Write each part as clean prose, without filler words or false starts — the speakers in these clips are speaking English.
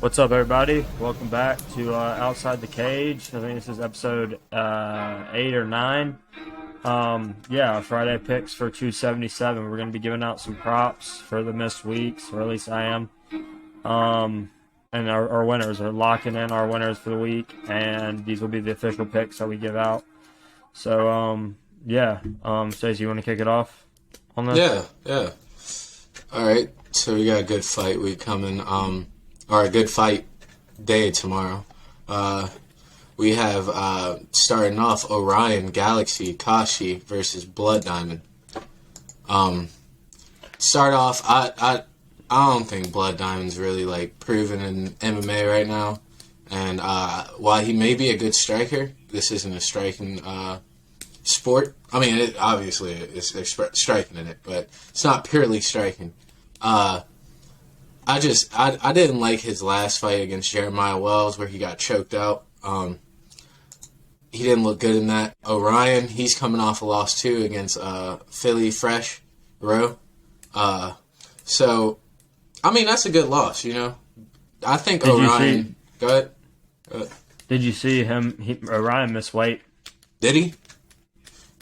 What's up, everybody? Welcome back to Outside the Cage. I think this is episode 8 or 9. Our Friday picks for 277. We're going to be giving out some props for the missed weeks, or at least I am. And our winners are locking in our winners for the week, and these will be the official picks that we give out. So, Stacey, you want to kick it off on this? Yeah. All right, so we got a good fight week coming. Or a good fight day tomorrow. We have starting off Orion Galaxy Cosce versus Blood Diamond. Start off, I don't think Blood Diamond's really like proven in MMA right now, and while he may be a good striker, this isn't a striking sport. I mean, obviously it's striking in it, but it's not purely striking. I didn't like his last fight against Jeremiah Wells where he got choked out. He didn't look good in that. Orion, he's coming off a loss too against Philly Fresh Row. So, I mean, that's a good loss, you know. I think Orion... Go ahead. Did you see him? Orion missed weight. Did he?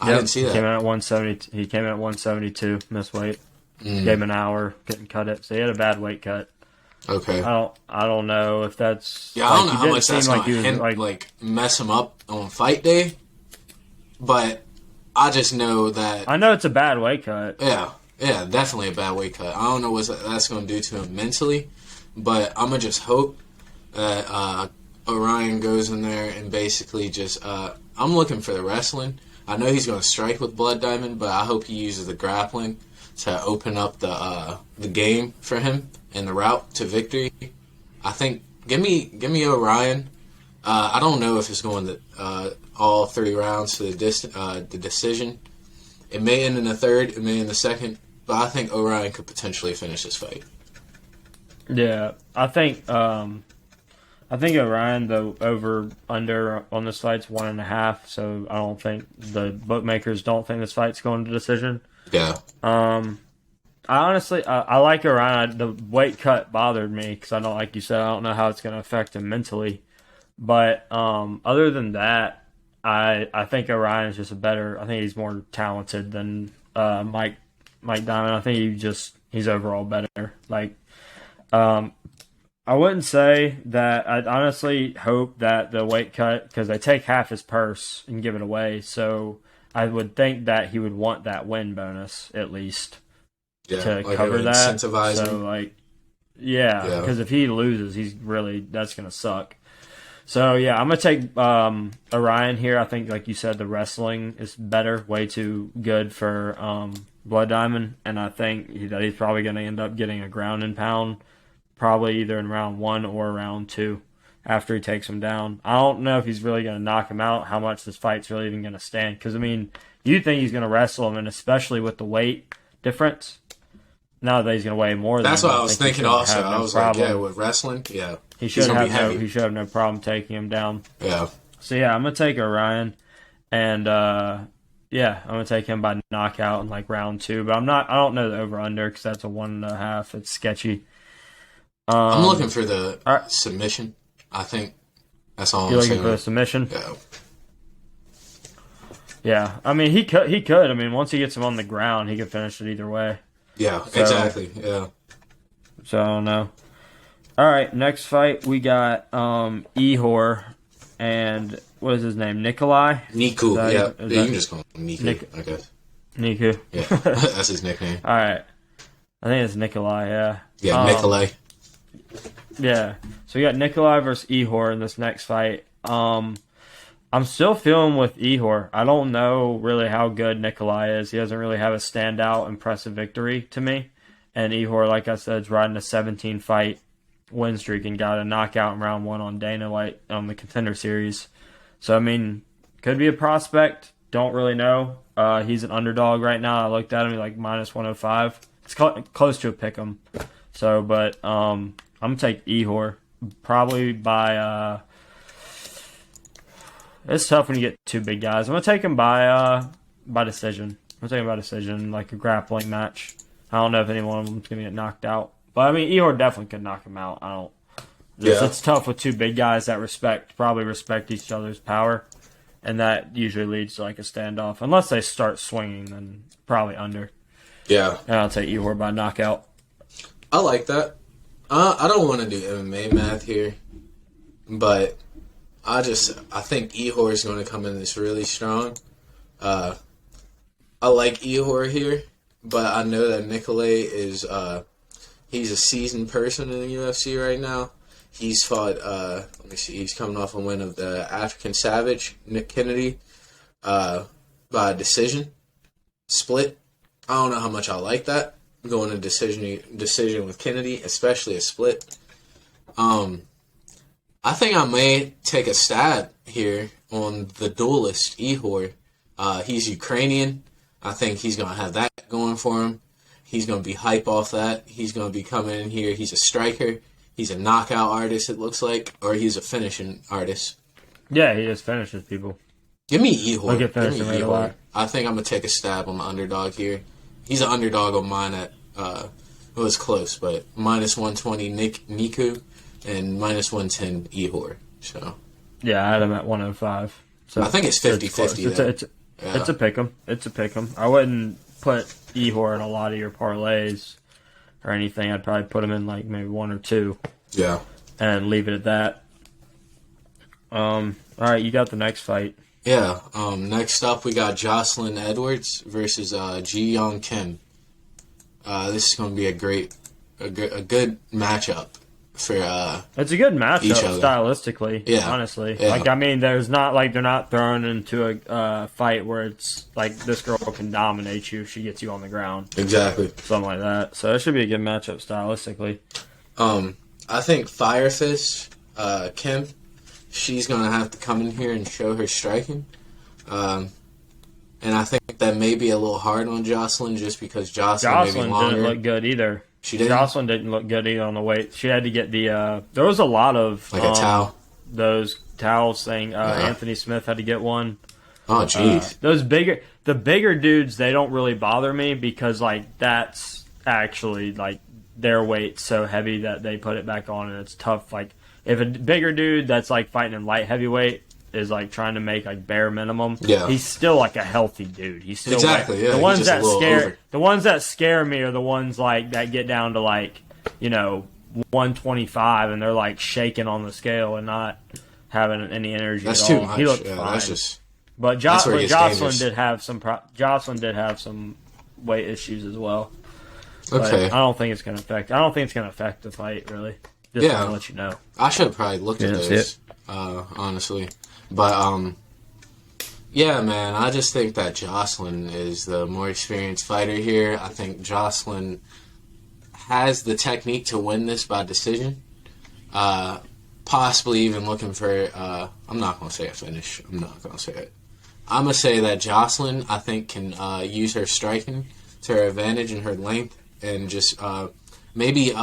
I didn't see that. He came in at 170. He came in at 172, missed weight. Gave him an hour, couldn't cut it. So he had a bad weight cut. Okay. I don't know if that's... Yeah, I don't know how much that's going to mess him up on fight day. But I just know that... I know it's a bad weight cut. Yeah, definitely a bad weight cut. I don't know what that's going to do to him mentally. But I'm going to just hope that Orion goes in there and basically just... I'm looking for the wrestling. I know he's going to strike with Blood Diamond, but I hope he uses the grappling to open up the game for him and the route to victory. I think give me Orion. I don't know if it's going to all 3 rounds to the decision. It may end in the third, it may in the second, but I think Orion could potentially finish this fight. Yeah, I think Orion, the over under on this fight's 1.5. So I don't think the bookmakers don't think this fight's going to decision. Yeah. I like Orion. The weight cut bothered me because I don't, like you said, I don't know how it's going to affect him mentally. But other than that, I think Orion's just I think he's more talented than Mike Diamond. I think he's overall better. Like, I wouldn't say that. I'd honestly hope that the weight cut, because they take half his purse and give it away, so I would think that he would want that win bonus at least to cover that. Incentivize him. Because if he loses, that's going to suck. So yeah, I'm going to take Orion here. I think, like you said, the wrestling is better, way too good for Blood Diamond, and I think that he's probably going to end up getting a ground and pound, probably either in round 1 or round 2. After he takes him down. I don't know if he's really going to knock him out, how much this fight's really even going to stand. Because, I mean, you think he's going to wrestle him, and especially with the weight difference, now that he's going to weigh more than him. That's what I was thinking also. I was like, with wrestling, he should have no problem taking him down. Yeah. So, yeah, I'm going to take Orion, and, I'm going to take him by knockout in, like, round 2. But I don't know the over-under, because that's a 1.5. It's sketchy. I'm looking for the submission. I think that's all You're I'm saying. Looking for the submission? Yeah. Yeah. I mean, he could. I mean, once he gets him on the ground, he could finish it either way. Yeah, exactly. Yeah. So, I don't know. All right, next fight, we got Ihor and, what is his name, Nicolae? Niku, you can just call him Niku, I guess. Niku. Yeah, that's his nickname. All right. I think it's Nicolae, yeah. Yeah, Nicolae. Yeah. So we got Nicolae versus Ihor in this next fight. I'm still feeling with Ihor. I don't know really how good Nicolae is. He doesn't really have a standout, impressive victory to me. And Ihor, like I said, is riding a 17-fight win streak and got a knockout in round 1 on Dana White on the Contender Series. So, I mean, could be a prospect. Don't really know. He's an underdog right now. I looked at him, he's like minus 105. It's close to a pick'em. So, but I'm going to take Ihor probably by... it's tough when you get 2 big guys. I'm going to take him by decision. I'm going to take him by decision, like a grappling match. I don't know if any one of them is going to get knocked out. But, I mean, Ihor definitely could knock him out. I Yeah. It's tough with two big guys that probably respect each other's power, and that usually leads to like a standoff. Unless they start swinging, then probably under. Yeah. And I'll take Ihor by knockout. I like that. I don't want to do MMA math here, but I think Ihor is going to come in this really strong. I like Ihor here, but I know that Nicolae is he's a seasoned person in the UFC right now. He's fought. Let me see. He's coming off a win of the African Savage Nick Kennedy by decision split. I don't know how much I like that. Going to decision with Kennedy, especially a split. I think I may take a stab here on the duelist, Ihor. He's Ukrainian. I think he's going to have that going for him. He's going to be hype off that. He's going to be coming in here. He's a striker. He's a knockout artist, it looks like. Or he's a finishing artist. Yeah, he just finishes people. Give me Ihor. Look at finishing right away. I think I'm going to take a stab on the underdog here. He's an underdog on mine at, it was close, but minus 120 Niku and minus 110 Ihor. So yeah, I had him at 105. So I think it's 50-50. It's a pick 'em. It's a pick 'em. I wouldn't put Ihor in a lot of your parlays or anything. I'd probably put him in like maybe one or two. Yeah. And leave it at that. All right, you got the next fight. Yeah. Next up, we got Joselyn Edwards versus Ji-Young Kim. This is going to be a good matchup for it's a good matchup each other. Stylistically. Yeah. Honestly, Yeah. like I mean, there's not like they're not thrown into a fight where it's like this girl can dominate you if she gets you on the ground. Exactly. Something like that. So it should be a good matchup stylistically. I think Fire Fist Kim, she's going to have to come in here and show her striking. And I think that may be a little hard on Joselyn just because Joselyn may be longer. Didn't look good either. She didn't? Joselyn didn't look good either on the weight. She had to get the there was a lot of like a towel. Those towels thing. Anthony Smith had to get one. Oh jeez. The bigger dudes, they don't really bother me because like that's actually like their weight's so heavy that they put it back on and it's tough. Like if a bigger dude that's like fighting in light heavyweight is like trying to make like bare minimum, he's still like a healthy dude. He's still exactly the ones that scare me are the ones like that get down to like 125 and they're like shaking on the scale and not having any energy. That's at all. too much. He looked yeah, fine. that's just. But Joselyn did have some weight issues as well. Okay. But I don't think it's gonna affect the fight really. Just to let you know. I should have probably looked at those. Honestly. But yeah, man, I just think that Joselyn is the more experienced fighter here. I think Joselyn has the technique to win this by decision. Possibly even looking for I'm not gonna say a finish. I'm not gonna say it. I'm going to say that Joselyn, I think, can use her striking to her advantage and her length and just maybe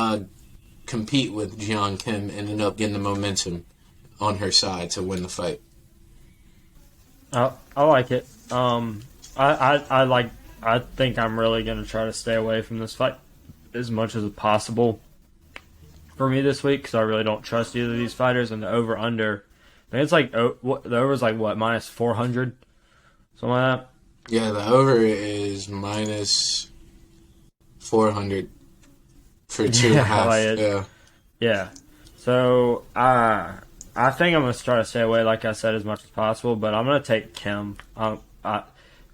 compete with Ji-Young Kim and end up getting the momentum on her side to win the fight. I like it. I think I'm really going to try to stay away from this fight as much as possible for me this week because I really don't trust either of these fighters. And the over-under, I think it's like the over's like what, minus 400? Something like that? Yeah, the over is minus 400 for 2.5. Yeah. So, I think I'm going to try to stay away, like I said, as much as possible, but I'm going to take Kim.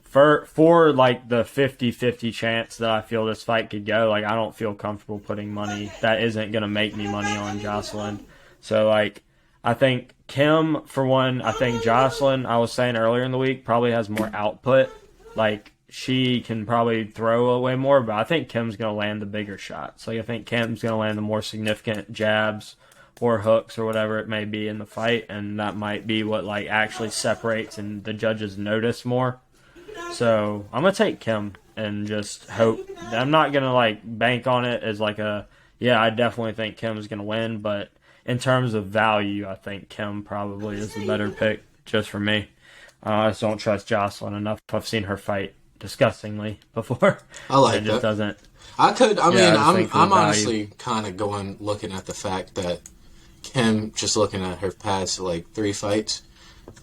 For like the 50-50 chance that I feel this fight could go, like I don't feel comfortable putting money that isn't going to make me money on Joselyn. So, like, I think Kim, for one, I think Joselyn, I was saying earlier in the week, probably has more output. Like, she can probably throw way more, but I think Kim's going to land the bigger shots. Like, I think Kim's going to land the more significant jabs or hooks or whatever it may be in the fight, and that might be what, like, actually separates and the judges notice more. So, I'm going to take Kim and just hope. I'm not going to, like, bank on it as, like, I definitely think Kim's going to win, but in terms of value, I think Kim probably is the better pick just for me. I just don't trust Joselyn enough. I've seen her fight disgustingly before. I like it just doesn't. I'm honestly kind of looking at the fact that Kim, just looking at her past like 3 fights,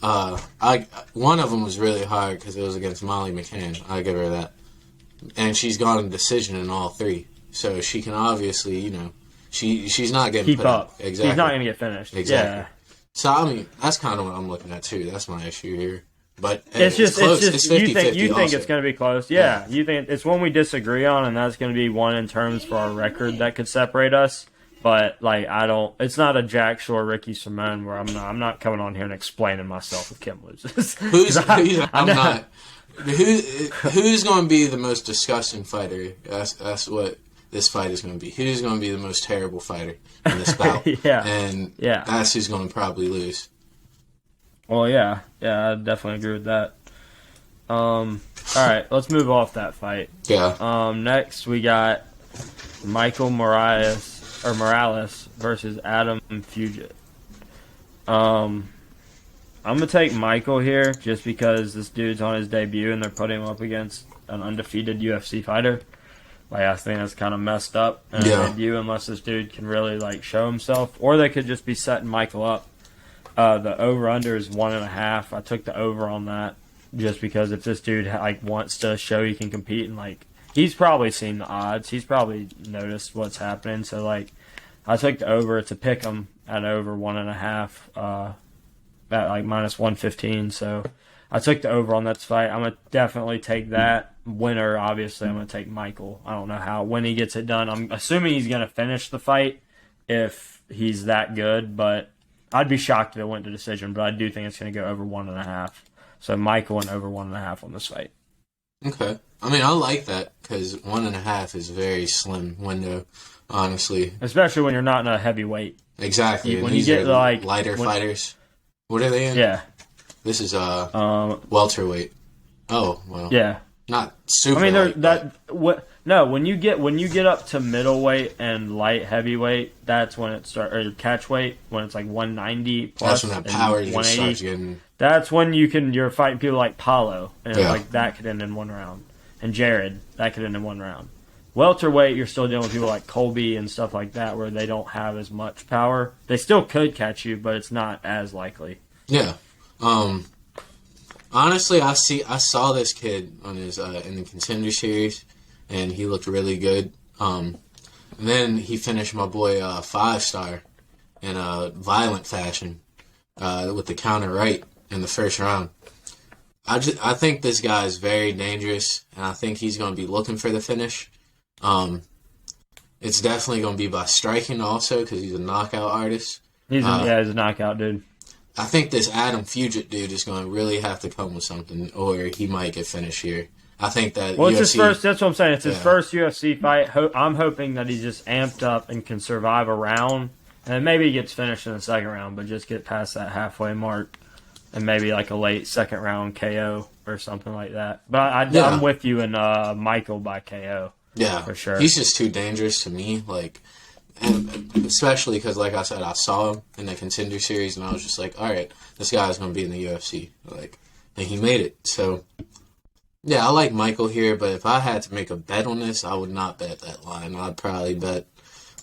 one of them was really hard because it was against Molly McCann. I give her that, and she's gone a decision in all 3, so she can obviously, she's not getting Keep put up. Exactly, She's not going to get finished. Exactly. Yeah. So I mean, that's kind of what I'm looking at too. That's my issue here. But it's close. It's 50-50 you think also. it's going to be close. Yeah, you think it's one we disagree on, and that's going to be one in terms for our record that could separate us. But like, it's not a Jack Shore Ricky Simone where I'm not coming on here and explaining myself if Kim loses. Who's going to be the most disgusting fighter? That's what this fight is going to be. Who's going to be the most terrible fighter in this bout? And that's who's going to probably lose. Well, yeah, I definitely agree with that. All right, let's move off that fight. Yeah. Next we got Michael Morales versus Adam Fugitt. I'm gonna take Michael here just because this dude's on his debut and they're putting him up against an undefeated UFC fighter. Like, I think that's kind of messed up in a debut unless this dude can really like show himself, or they could just be setting Michael up. The over-under is 1.5. I took the over on that just because if this dude like wants to show he can compete, and like he's probably seen the odds, he's probably noticed what's happening. So like I took the over to pick him at over 1.5 at like minus 115. So I took the over on that fight. I'm gonna definitely take that. Winner, obviously, I'm gonna take Michael. I don't know when he gets it done. I'm assuming he's gonna finish the fight if he's that good, but I'd be shocked if it went to decision, but I do think it's going to go over 1.5. So Michael and over 1.5 on this fight. Okay. I mean, I like that because 1.5 is a very slim window, honestly. Especially when you're not in a heavyweight. Exactly. When you get like lighter fighters. What are they in? Yeah. This is welterweight. Oh, well. Yeah. Not super. I mean, light, no, when you get up to middleweight and light heavyweight, that's when it starts, or catch weight, when it's like 190 plus. That's when that power just starts getting. That's when you're fighting people like Paulo, and like that could end in 1 round, and Jared, that could end in 1 round. Welterweight, you're still dealing with people like Colby and stuff like that, where they don't have as much power. They still could catch you, but it's not as likely. Yeah. Honestly, I saw this kid on his in the Contender Series, and he looked really good. And then he finished my boy 5-star in a violent fashion with the counter right in the first round. I think this guy is very dangerous, and I think he's going to be looking for the finish. It's definitely going to be by striking also because he's a knockout artist. He's a knockout dude. I think this Adam Fugitt dude is going to really have to come with something, or he might get finished here. I think that it's UFC, his first. That's what I'm saying. It's his first UFC fight. I'm hoping that he's just amped up and can survive a round, and maybe he gets finished in the second round, but just get past that halfway mark, and maybe like a late second round KO or something like that. But I'm with you in Michael by KO. Yeah, for sure. He's just too dangerous to me. Like. And especially because, like I said, I saw him in the Contender Series, and I was just like, all right, this guy's going to be in the UFC. Like, and he made it. So, yeah, I like Michael here, but if I had to make a bet on this, I would not bet that line. I'd probably bet,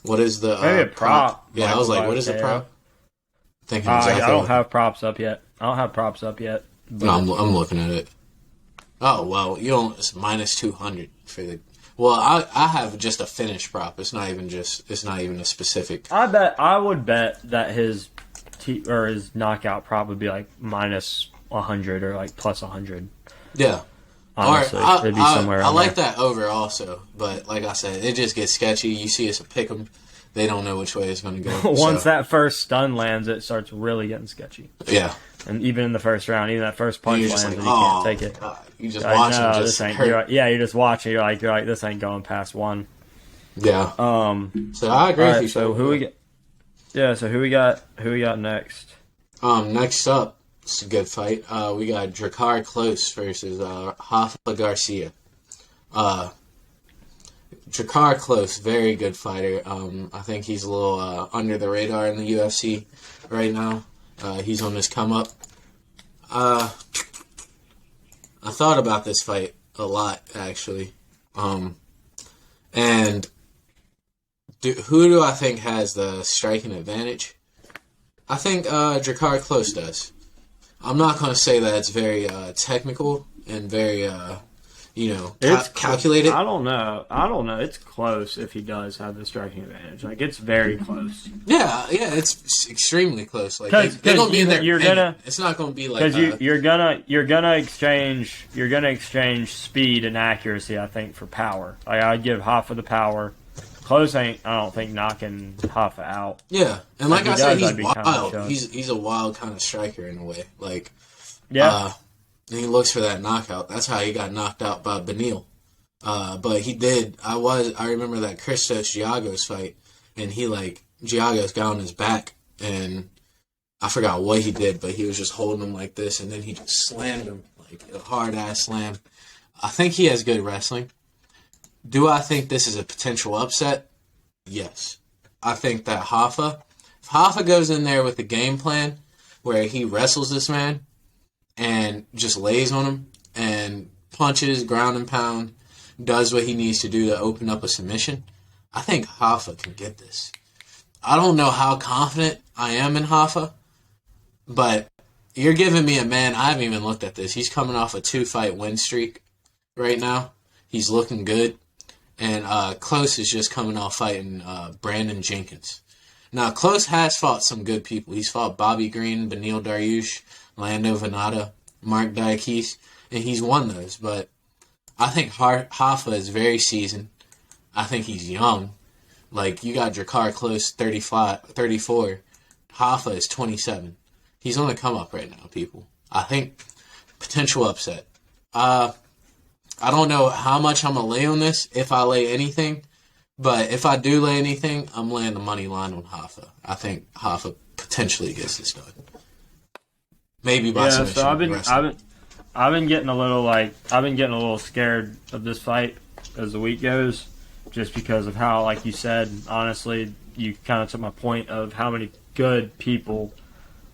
what is the maybe a prop? Yeah, I was like, what is the prop? Thinking exactly. I don't have props up yet. But... No, I'm looking at it. Oh, well, it's minus 200 for the... Well, I have just a finish prop. It's not even a specific. I would bet that his knockout prop would be like minus 100 or like plus 100. Yeah. Honestly, it'd be somewhere. I like that over also, but like I said, it just gets sketchy. You see it's a pick 'em. They don't know which way it's going to go. Once that first stun lands, it starts really getting sketchy. Yeah. And even in the first round, even that first punch lands, and you can't take it. God. You just watch him just hurt. You're just watching. You're like, this ain't going past 1. Yeah. So I agree with you. So who we get? Yeah. So who we got? Who we got next? Next up, it's a good fight. We got Drakkar Klose versus Rafa Garcia. Drakkar Klose, very good fighter. I think he's a little under the radar in the UFC right now. He's on his come up. I thought about this fight a lot, actually. And who do I think has the striking advantage? I think Drakkar Klose does. I'm not going to say that it's very technical and very, calculated. I don't know. It's close if he does have the striking advantage. Like, it's very close. Yeah, it's extremely close. Like, they're going to be in there. It's not going to be like because you're gonna exchange speed and accuracy. I think for power. Like, I'd give Rafa the power. Close ain't, I don't think, knocking Rafa out. Yeah, and like I said, he's wild. He's a wild kind of striker in a way. Like, and he looks for that knockout. That's how he got knocked out by Benil. But he did. I remember that Christos Giagos fight, and Giagos got on his back, and I forgot what he did, but he was just holding him like this, and then he just slammed him, like a hard-ass slam. I think he has good wrestling. Do I think this is a potential upset? Yes. I think that if Rafa goes in there with a game plan where he wrestles this man and just lays on him and punches, ground and pound, does what he needs to do to open up a submission, I think Rafa can get this. I don't know how confident I am in Rafa, but you're giving me a man. I haven't even looked at this. He's coming off a 2-fight win streak right now. He's looking good. And Klose is just coming off fighting Brandon Jenkins. Now, Klose has fought some good people. He's fought Bobby Green, Beneil Dariush, Lando Venata, Mark Diakese, and he's won those. But I think Rafa is very seasoned. I think he's young. Like, you got Drakkar Klose, 34. Rafa is 27. He's on the come up right now, people. I think potential upset. I don't know how much I'm going to lay on this, if I lay anything. But if I do lay anything, I'm laying the money line on Rafa. I think Rafa potentially gets this done. Maybe by submission. So I've been getting a little scared of this fight as the week goes, just because of how, like you said, honestly, you kind of took my point of how many good people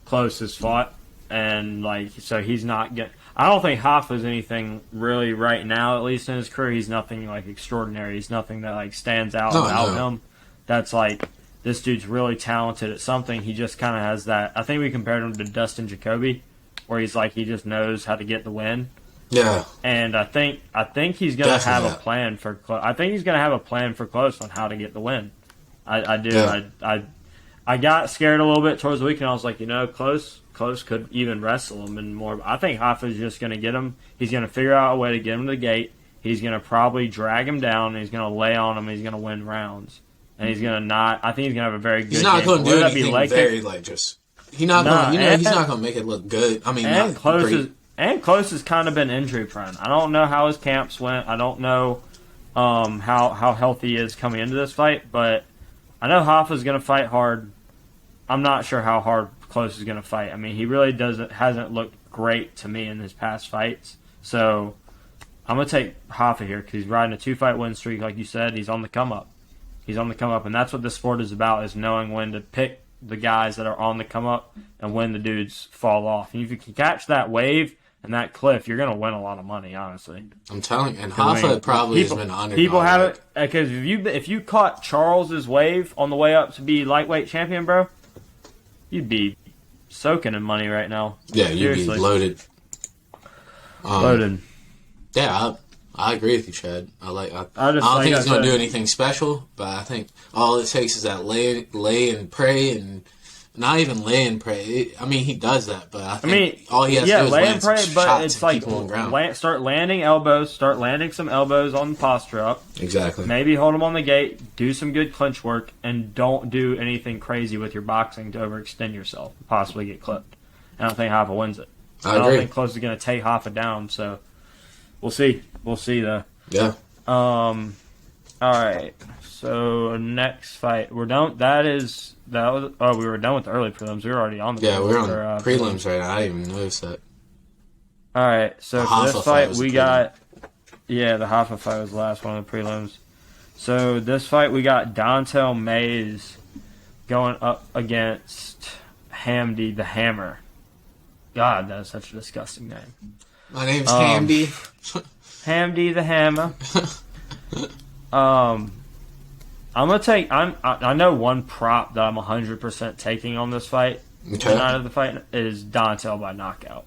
Klose has fought, and so he's not getting. I don't think Rafa is anything really right now, at least in his career. He's nothing extraordinary. He's nothing that stands out about him. That's this dude's really talented at something. He just kind of has that. I think we compared him to Dustin Jacoby, where he just knows how to get the win. Yeah. And I think he's going to have a plan for. I think he's going to have a plan for Klose on how to get the win. I do. Yeah. I got scared a little bit towards the weekend. I was like, Klose could even wrestle him and more. I think Rafa's just going to get him. He's going to figure out a way to get him to the gate. He's going to probably drag him down, and he's going to lay on him, and he's going to win rounds. And he's going to not – I think he's going to have a very good game. He's not going to do anything he's not going to make it look good. I mean, and Klose has kind of been injury prone. I don't know how his camps went. I don't know how healthy he is coming into this fight, but I know Rafa's going to fight hard. I'm not sure how hard Klose is going to fight. I mean, he really hasn't looked great to me in his past fights. So I'm going to take Rafa here because he's riding a 2-fight win streak, like you said. He's on the come up. And that's what this sport is about, is knowing when to pick the guys that are on the come up and when the dudes fall off. And if you can catch that wave and that cliff, you're going to win a lot of money, honestly. I'm telling you. And Rafa probably has been underdog. People have it because if you caught Charles's wave on the way up to be lightweight champion, bro, you'd be soaking in money right now. Yeah, you'd be loaded. Loaded. Yeah, I agree with you, Chad. I don't think he's going to do anything special, but I think all it takes is that lay and pray, and not even lay and pray. I mean, he does that, but I think all he has to do is lay land and pray, some but shots it's and keep him on the ground. Start landing some elbows on the posture up. Exactly. Maybe hold him on the gate, do some good clinch work, and don't do anything crazy with your boxing to overextend yourself and possibly get clipped. I don't think Rafa wins it. I don't think Klose is going to take Rafa down, so we'll see. We'll see, though. Yeah. All right. So next fight, we're done. We were done with the early prelims. We were already on the prelims. Yeah, we're on prelims right now. I didn't even notice that. All right. So for this fight, we got the Rafa fight was the last one of the prelims. So this fight, we got Dontel Mays going up against Hamdy the Hammer. God, that's such a disgusting name. My name's Hamdy. Hamdy the Hammer. I'm gonna take. I know one prop that I'm 100% taking on this fight Okay. night of the fight is Dontel by knockout.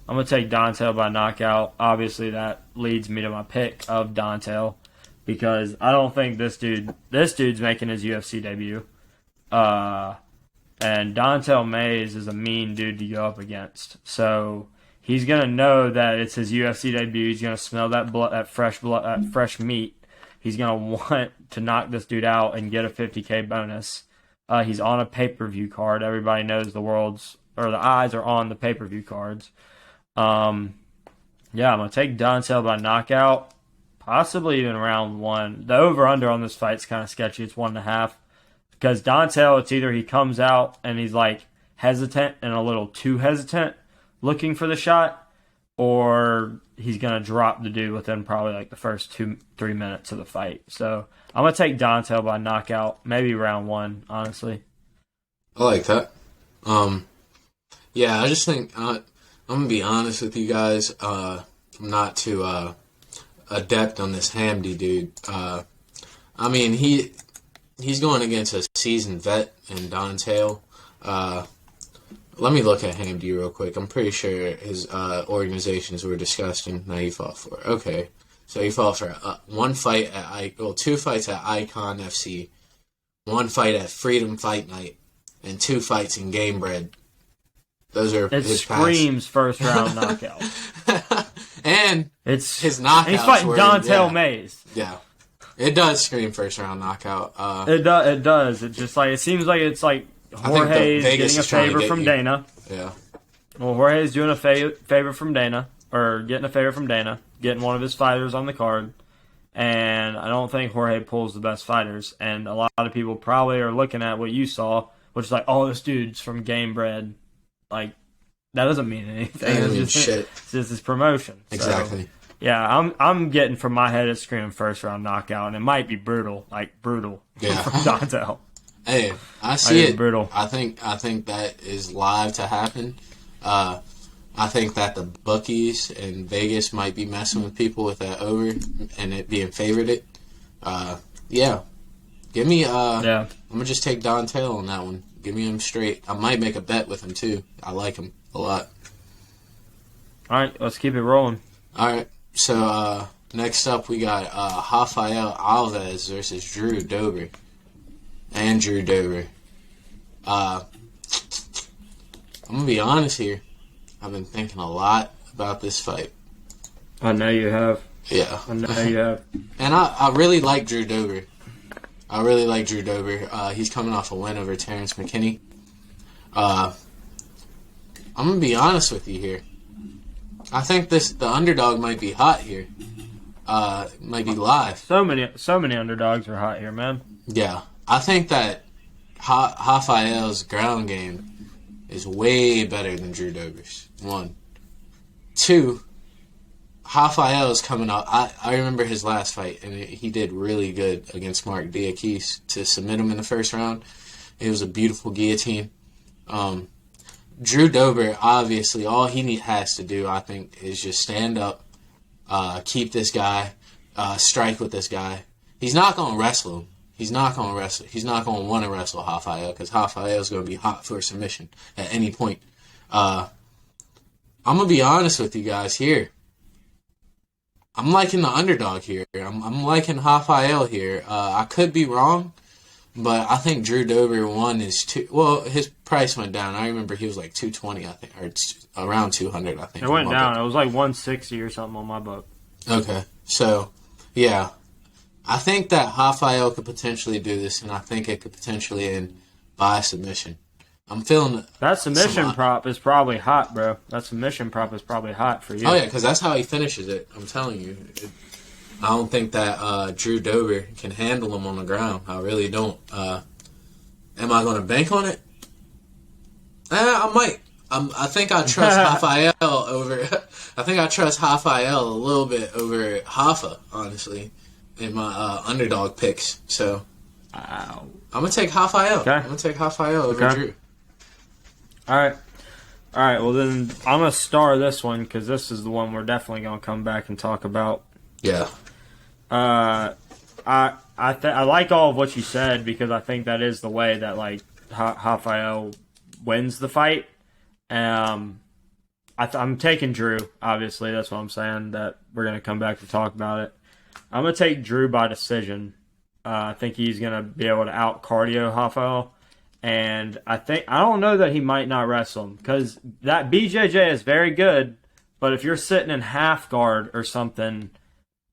I'm going to take Dontel by knockout. Obviously, that leads me to my pick of Dontel because I don't think this dude's making his UFC debut. And Dontel Mays is a mean dude to go up against. So he's going to know that it's his UFC debut. He's going to smell that fresh meat. He's going to want to knock this dude out and get a $50K bonus. He's on a pay-per-view card. Everybody knows the eyes are on the pay-per-view cards. I'm going to take Dontel by knockout, possibly even round 1. The over-under on this fight's kind of sketchy. It's 1.5. Because Dontel, it's either he comes out and he's like hesitant and a little too hesitant looking for the shot, or he's going to drop the dude within probably like the first 2-3 minutes of the fight. So I'm going to take Dontel by knockout, maybe round 1, honestly. I like that. I just think I'm going to be honest with you guys. I'm not too adept on this Hamdy dude. I mean, he's going against a seasoned vet in Dontel. Let me look at Hamdy real quick. I'm pretty sure his organizations were disgusting that he fought for. Okay, so he fought for 2 fights at Icon FC, 1 fight at Freedom Fight Night, and 2 fights in Game Bread. Those are his screams past. First round knockout. And it's his knockouts. And he's fighting Dontel Mays. Yeah. It does scream first round knockout. It does. It just like it seems like it's like Jorge's getting a favor from Dana. Yeah. Well, Jorge's doing a favor from Dana, or getting a favor from Dana, getting one of his fighters on the card, and I don't think Jorge pulls the best fighters. And a lot of people probably are looking at what you saw, which is like, oh, this dude's from Game Bread. Like, that doesn't mean anything. That doesn't mean shit. It's just his promotion. Exactly. So, yeah, I'm getting from my head it's screaming first round knockout, and it might be brutal. Yeah. From Dontel. Hey, I see it. Brutal. I think that is live to happen. I think that the bookies in Vegas might be messing with people with that over and it being favored. Yeah. Give me I'm gonna just take Dontel on that one. Give me him straight. I might make a bet with him too. I like him a lot. All right, let's keep it rolling. All right. So next up we got Rafael Alves versus Drew Dober. Andrew Dober. I'm gonna be honest here. I've been thinking a lot about this fight. I know you have. Yeah. I know you have. And I really like Drew Dober. He's coming off a win over Terrence McKinney. I'm gonna be honest with you here. I think the underdog might be hot here. Might be live. So many underdogs are hot here, man. Yeah. I think that Rafael's ground game is way better than Drew Dober's. 1. 2, Rafael's coming up. I remember his last fight, and he did really good against Mark Diakis to submit him in the first round. It was a beautiful guillotine. Drew Dober, obviously, all he has to do, I think, is just stand up, keep this guy, strike with this guy. He's not going to wrestle him. He's not going to wrestle. He's not going to want to wrestle Rafael because Rafael is going to be hot for submission at any point. I'm going to be honest with you guys here. I'm liking the underdog here. I'm liking Rafael here. I could be wrong, but I think Drew Dober 1 is too. Well, his price went down. I remember he was like 220, I think, or around 200, I think. It went down. It was like 160 or something on my book. Okay, so yeah. I think that Rafael could potentially do this, and I think it could potentially end by submission. I'm feeling that submission prop is probably hot, bro. That submission prop is probably hot for you. Oh yeah, because that's how he finishes it. I'm telling you. I don't think that Drew Dober can handle him on the ground. I really don't. Am I going to bank on it? I might. I think I trust Rafael over. I think I trust Rafael a little bit over Rafa, honestly, in my underdog picks. So I'm gonna take Rafael. Okay. I'm gonna take Rafael over Drew. All right. Well, then I'm gonna star this one because this is the one we're definitely gonna come back and talk about. Yeah. I like all of what you said because I think that is the way that like Rafael wins the fight. I'm taking Drew. Obviously, that's what I'm saying. That we're gonna come back to talk about it. I'm gonna take Drew by decision. I think he's gonna be able to out cardio Rafael, and I don't know that he might not wrestle him because that BJJ is very good. But if you're sitting in half guard or something,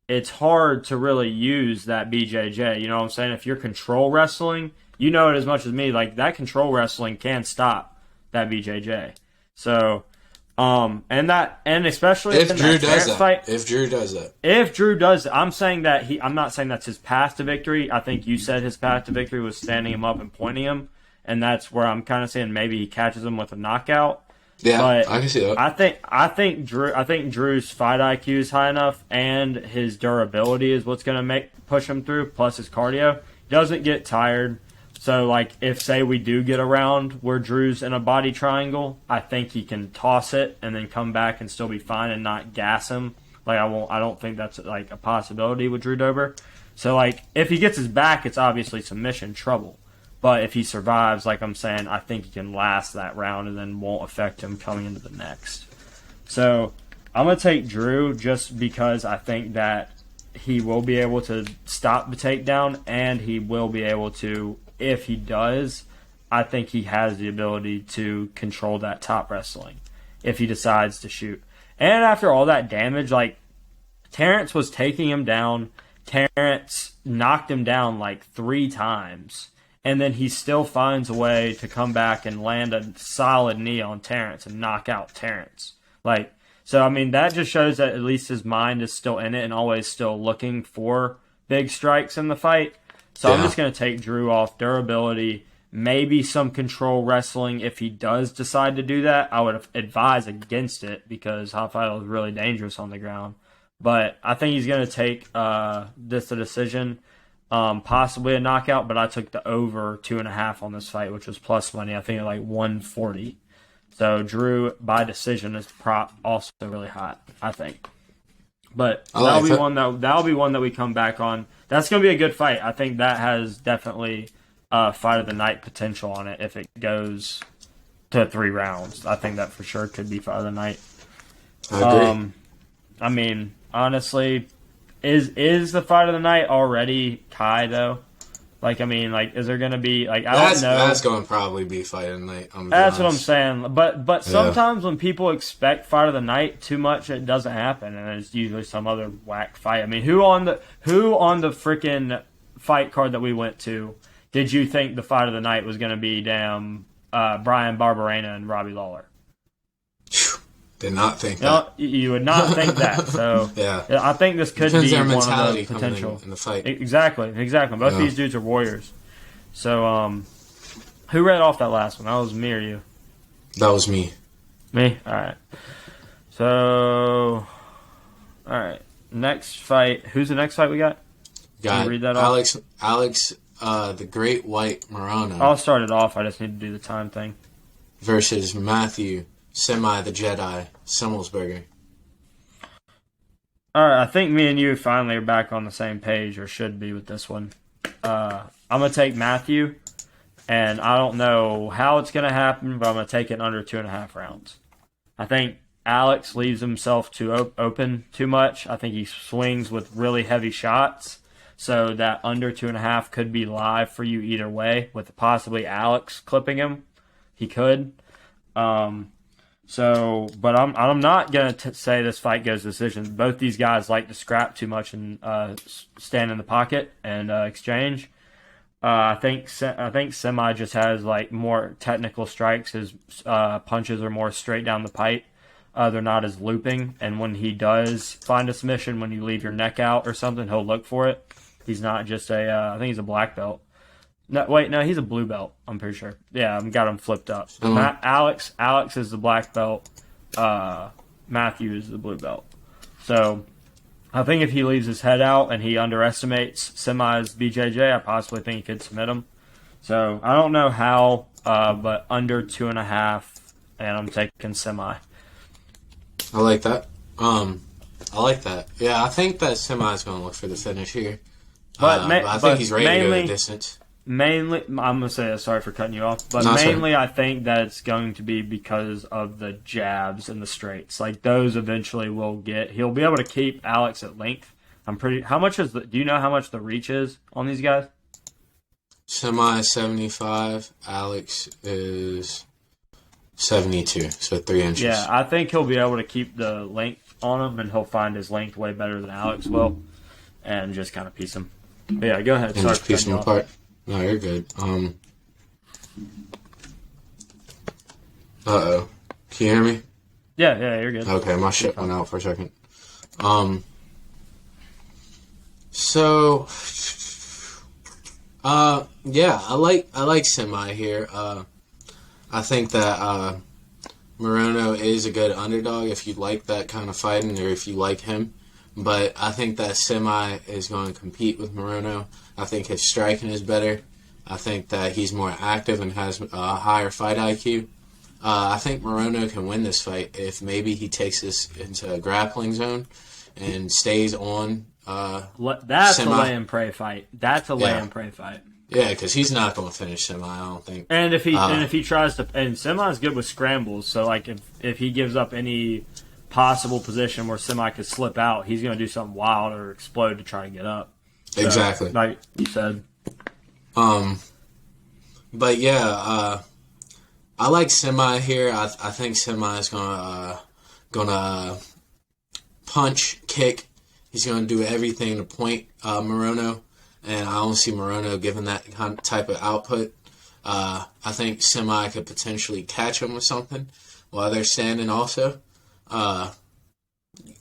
it's hard to really use that BJJ. You know what I'm saying? If you're control wrestling, you know it as much as me. Like, that control wrestling can stop that BJJ. So, and especially if in Drew that does that. fight, If Drew does that. if Drew does, I'm saying that I'm not saying that's his path to victory. I think you said his path to victory was standing him up and pointing him, and that's where I'm kind of saying maybe he catches him with a knockout. Yeah, but I can see that. I think Drew's fight IQ is high enough, and his durability is what's going to push him through. Plus his cardio doesn't get tired. So, like, if say we do get a round where Drew's in a body triangle, I think he can toss it and then come back and still be fine and not gas him. Like, I don't think that's like a possibility with Drew Dober. So, like, if he gets his back, it's obviously submission trouble. But if he survives, like I'm saying, I think he can last that round and then won't affect him coming into the next. So I'm going to take Drew just because I think that he will be able to stop the takedown, and he will be able to, if he does, I think he has the ability to control that top wrestling if he decides to shoot. And after all that damage, like, Terrence was taking him down. Terrence knocked him down like 3 times. And then he still finds a way to come back and land a solid knee on Terrence and knock out Terrence. Like, so, I mean, that just shows that at least his mind is still in it and always still looking for big strikes in the fight. So yeah. I'm just going to take Drew off durability, maybe some control wrestling. If he does decide to do that, I would advise against it because Rafael is really dangerous on the ground. But I think he's going to take this a decision. Possibly a knockout, but I took the over 2.5 on this fight, which was plus money. I think at like 140. So Drew by decision is also really hot, I think. But that'll be one that we come back on. That's gonna be a good fight. I think that has definitely fight of the night potential on it if it goes to 3 rounds. I think that for sure could be fight of the night. I agree. I mean, honestly. Is the fight of the night already Kai though? Like, I mean, like, is there going to be like I don't know. That's going to probably be fight of the night. That's what I'm saying. But sometimes when people expect fight of the night too much, it doesn't happen, and it's usually some other whack fight. I mean, who on the freaking fight card that we went to did you think the fight of the night was going to be? Brian Barberena and Robbie Lawler. Did not think that. No, you would not think that. So yeah, I think this could be one of the potential in the fight. Exactly. Both these dudes are warriors. So who read off that last one? That was me or you? That was me. Me? All right. So, all right. Next fight. Who's the next fight we got? Got read that Alex, the Great White Morono. I'll start it off. I just need to do the time thing. Versus Matthew, Semi the Jedi, Semelsberger. All right, I think me and you finally are back on the same page, or should be with this one. I'm going to take Matthew, and I don't know how it's going to happen, but I'm going to take it under 2.5 rounds. I think Alex leaves himself too open too much. I think he swings with really heavy shots, so that under 2.5 could be live for you either way, with possibly Alex clipping him. He could. But I'm not going to say this fight goes decision. Both these guys like to scrap too much and stand in the pocket and exchange. I think Semi just has like more technical strikes. His punches are more straight down the pipe. They're not as looping. And when he does find a submission, when you leave your neck out or something, he'll look for it. He's not just I think he's a black belt. No, he's a blue belt, I'm pretty sure. Yeah, I've got him flipped up. Alex is the black belt. Matthew is the blue belt. So I think if he leaves his head out and he underestimates Semi's BJJ, I possibly think he could submit him. So I don't know how, but under 2.5, and I'm taking Semi. I like that. Yeah, I think that Semi is going to look for the finish here. But I think he's ready to go the distance. Mainly, I'm gonna say sorry for cutting you off, but No, mainly I think that it's going to be because of the jabs and the straights. Like those eventually will get. He'll be able to keep Alex at length. I'm pretty. How much is the? Do you know how much the reach is on these guys? Semi 75. Alex is 72, so 3 inches. Yeah, I think he'll be able to keep the length on him, and he'll find his length way better than Alex will, and just kind of piece him. But yeah, go ahead. And Sorry just for piece cutting them you off. apart. No, you're good. Uh-oh. Can you hear me? Yeah, you're good. Okay, my shit went out for a second. So, yeah, I like Semi here. I think that Morono is a good underdog if you like that kind of fighting or if you like him. But I think that Semi is going to compete with Morono. I think his striking is better. I think that he's more active and has a higher fight IQ. I think Morono can win this fight if maybe he takes this into a grappling zone and stays on. That's Semi. a lay and pray fight. That's a lay and pray fight. Yeah, because he's not going to finish Semi, I don't think. And if he tries to, and Semi's good with scrambles, so like if he gives up any possible position where Semi could slip out, he's going to do something wild or explode to try to get up. So, Exactly. like you said. But yeah, I like Semi here. I think Semi is gonna punch, kick. He's gonna do everything to point Morono, and I don't see Morono giving that type of output. I think Semi could potentially catch him with something while they're standing. Also,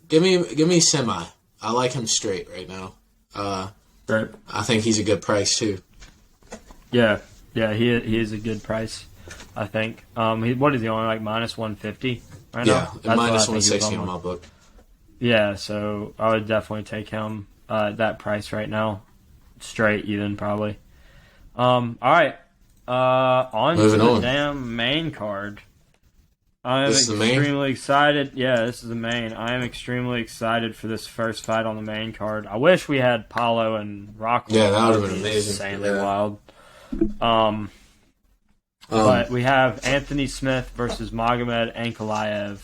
give me Semi. I like him straight right now. Right. I think he's a good price too. Yeah, he is a good price, I think. What is he on, like minus 150 right now? Yeah, minus 160 on my book. Yeah, so I would definitely take him at that price right now. Straight even, probably. All right. On to the damn main card. I am extremely excited. Yeah, this is the main. I am extremely excited for this first fight on the main card. I wish we had Paulo and Rockwood. Yeah, that would have been amazing. Insanely wild. But we have Anthony Smith versus Magomed Ankalaev.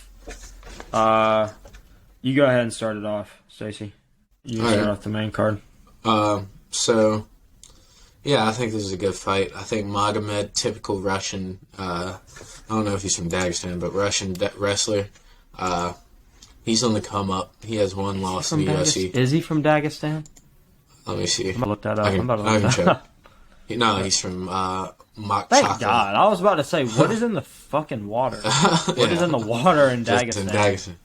You go ahead and start it off, Stacey. You can start off the main card. So, yeah, I think this is a good fight. I think Magomed, typical Russian, I don't know if he's from Dagestan, but Russian wrestler. He's on the come up. He has one loss in the UFC. Is he from Dagestan? Let me see. I'm going to look that up. I can check. No, he's from Makchaka. Thank God. I was about to say, what is in the fucking water? What is in the water in Dagestan? Just in Dagestan.